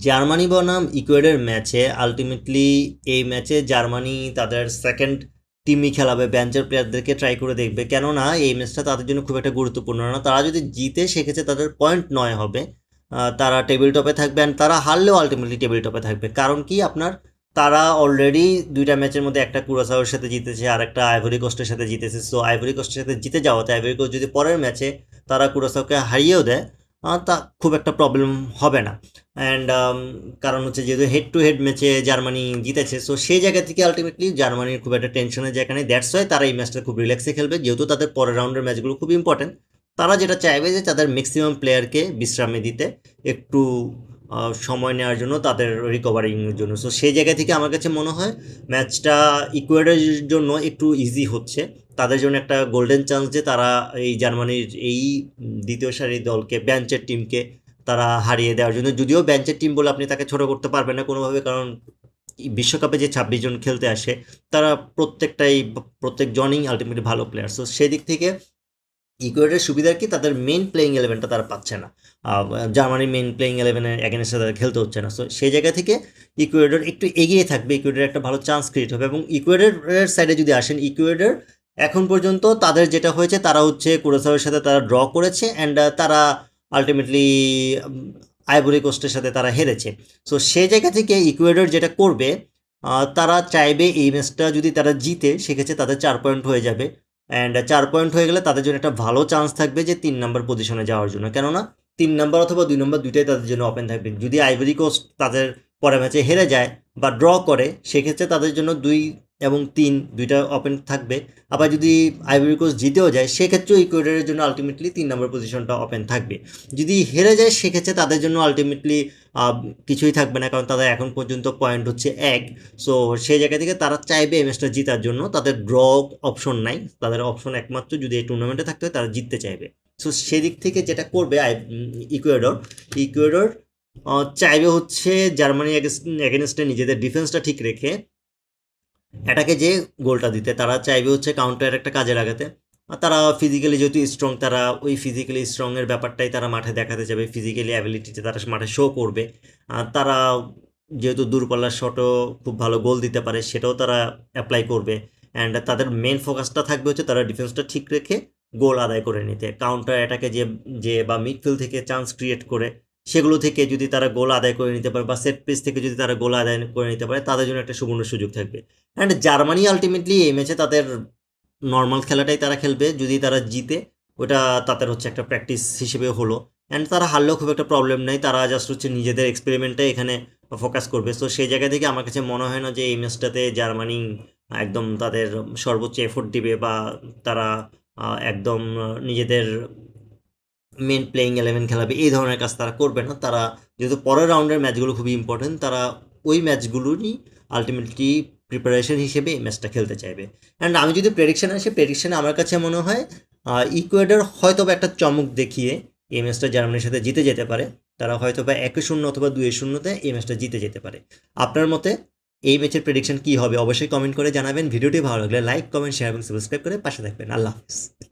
Germany বনাম Ecuador ম্যাচে ultimately এই ম্যাচে জার্মানি তাদের সেকেন্ড টিমই খেলাবে, বেঞ্চের প্লেয়ারদেরকে ট্রাই করে দেখবে, কেননা এই ম্যাচটা তাদের জন্য খুব একটা গুরুত্বপূর্ণ না। তারা যদি জিতে সেক্ষেত্রে তাদের পয়েন্ট 9 হবে, তারা টেবিল টপে থাকবে। অ্যান্ড তারা হারলেও আলটিমেটলি টেবিল টপে থাকবে। কারণ কি, আপনার তারা অলরেডি দুইটা ম্যাচের মধ্যে একটা কুরাসাওয়ের সাথে জিতেছে আর একটা আইভরি কোস্টের সাথে জিতেছে। সো আইভরি কোস্টের সাথে জিতে যাওয়াতে আইভরি কোস্ট যদি পরের ম্যাচে তারা কুরাসাওকে হারিয়েও দেয়, তা খুব একটা প্রবলেম হবে না। অ্যান্ড কারণ হচ্ছে যেহেতু হেড টু হেড ম্যাচে জার্মানি জিতেছে, সো সেই জায়গা থেকে আলটিমেটলি জার্মানির খুব একটা টেনশনের জায়গা নেই। দ্যাটস ওয়াই তারা এই ম্যাচটা খুব রিল্যাক্সে খেলবে, যেহেতু তাদের পরের রাউন্ডের ম্যাচগুলো খুব ইম্পর্টেন্ট। তারা যেটা চাইবে যে তাদের ম্যাক্সিমাম প্লেয়ারকে বিশ্রামে দিতে, একটু সময় নেওয়ার জন্য, তাদের রিকভারিংয়ের জন্য। সো সেই জায়গা থেকে আমার কাছে মনে হয় ম্যাচটা ইকুয়েডরের জন্য একটু ইজি হচ্ছে, তাদের জন্য একটা গোল্ডেন চান্স যে তারা এই জার্মানির এই দ্বিতীয় সারির দলকে, বেঞ্চের টিমকে তারা হারিয়ে দেওয়ার জন্য। যদিও বেঞ্চের টিম বলে আপনি তাকে ছোট করতে পারবেন না কোনোভাবে, কারণ বিশ্বকাপে যে 26 জন খেলতে আসে তারা প্রত্যেকজনই আলটিমেটলি ভালো প্লেয়ার। সো সেদিক থেকে ইকুয়েডরের সুবিধার কি, তাদের মেইন প্লেয়িং ইলেভেনটা তারা পাচ্ছে না, জার্মানির মেইন প্লেয়িং ইলেভেনের অ্যাগেনস্টে তাদের খেলতে হচ্ছে না। সো সেই জায়গা থেকে ইকুয়েডর একটু এগিয়ে থাকবে, ইকুয়েডর একটা ভালো চান্স ক্রিয়েট হবে। এবং ইকুয়েডরের সাইডে যদি আসেন, ইকুয়েডর এখন পর্যন্ত তাদের যেটা হয়েছে, তারা হচ্ছে কুরাসাওয়ের সাথে তারা ড্র করেছে, অ্যান্ড তারা আলটিমেটলি আইভরি কোস্টের সাথে তারা হেরেছে। সো সেই জায়গা থেকে ইকুয়েডর যেটা করবে, তারা চাইবে এই ম্যাচটা যদি তারা জিতে সেক্ষেত্রে তাদের 4 পয়েন্ট হয়ে যাবে। অ্যান্ড 4 পয়েন্ট হয়ে গেলে তাদের জন্য একটা ভালো চান্স থাকবে যে 3 নম্বর পজিশনে যাওয়ার জন্য, কেননা 3 নম্বর অথবা 2 নম্বর দুইটাই তাদের জন্য ওপেন থাকবে। যদি আইভরি কোস্ট তাদের পরের ম্যাচে হেরে যায় বা ড্র করে, সেক্ষেত্রে তাদের জন্য 2 এবং 3 দুইটা ওপেন থাকবে। আবার যদি আইভরি কোস্ট জিতেও যায়, সেক্ষেত্রেও ইকুয়েডরের জন্য আলটিমেটলি 3 নম্বর পজিশনটা ওপেন থাকবে। যদি হেরে যায় সেক্ষেত্রে তাদের জন্য আলটিমেটলি কিছুই থাকবে না, কারণ তাদের এখন পর্যন্ত পয়েন্ট হচ্ছে 1। সো সেই জায়গা থেকে তারা চাইবে এই ম্যাচটা জেতার জন্য, তাদের ড্র অপশন নাই, তাদের অপশন একমাত্র যদি এই টুর্নামেন্টে থাকতে হয় তারা জিততে চাইবে। সো সেদিক থেকে যেটা করবে ইকুয়েডর, ইকুয়েডর চাইবে হচ্ছে জার্মানি এগেনস্টে নিজেদের ডিফেন্সটা ঠিক রেখে এটাকে যে গোলটা দিতে, তারা চাইবে হচ্ছে কাউন্টার একটা কাজে লাগাতে। আর তারা ফিজিক্যালি যেহেতু স্ট্রং, তারা ওই ফিজিক্যালি স্ট্রংয়ের ব্যাপারটাই তারা মাঠে দেখাতে যাবে, ফিজিক্যালি অ্যাবিলিটিতে তারা মাঠে শো করবে। আর তারা যেহেতু দূরপাল্লার শটও খুব ভালো গোল দিতে পারে, সেটাও তারা অ্যাপ্লাই করবে। অ্যান্ড তাদের মেন ফোকাসটা থাকবে হচ্ছে তারা ডিফেন্সটা ঠিক রেখে গোল আদায় করে নিতে। কাউন্টার অ্যাটাকে যে যে বা মিডফিল্ড থেকে চান্স ক্রিয়েট করে সেগুলো থেকে যদি তারা গোল আদায় করে নিতে পারে, বা সেট পিস থেকে যদি তারা গোল আদায় করে নিতে পারে, তাদের জন্য একটা সুবর্ণ সুযোগ থাকবে। অ্যান্ড জার্মানি আলটিমেটলি এই ম্যাচে তাদের নর্মাল খেলাটাই তারা খেলবে। যদি তারা জিতে, ওটা তাদের হচ্ছে একটা প্র্যাকটিস হিসেবে হলো। অ্যান্ড তারা হারলেও খুব একটা প্রবলেম নেই, তারা জাস্ট হচ্ছে নিজেদের এক্সপেরিমেন্টটাই এখানে ফোকাস করবে। সো সেই জায়গা থেকে আমার কাছে মনে হয় না যে এই ম্যাচটাতে জার্মানি একদম তাদের সর্বোচ্চ এফোর্ট দিবে, বা তারা একদম নিজেদের মেন প্লেয়িং ইলেভেন খেলাবে, এই ধরনের কাজ তারা করবে না। তারা যেহেতু পরের রাউন্ডের ম্যাচগুলো খুবই ইম্পর্টেন্ট, তারা ওই ম্যাচগুলোরই আলটিমেটলি প্রিপারেশন হিসেবে এই ম্যাচটা খেলতে চাইবে। অ্যান্ড আমি যদি প্রেডিকশানে আসি, প্রেডিকশানে আমার কাছে মনে হয় ইকুয়েডর হয়তো বা একটা চমক দেখিয়ে এই ম্যাচটা জার্মানির সাথে জিতে যেতে পারে। তারা হয়তো বা 1-0 অথবা 2-0 এই ম্যাচটা জিতে যেতে পারে। আপনার মতে এই ম্যাচের প্রেডিকশন কী হবে অবশ্যই কমেন্ট করে জানাবেন। ভিডিওটি ভালো লাগলে লাইক, কমেন্ট, শেয়ার এবং সাবস্ক্রাইব করে পাশে থাকবেন। আল্লাহ হাফিজ।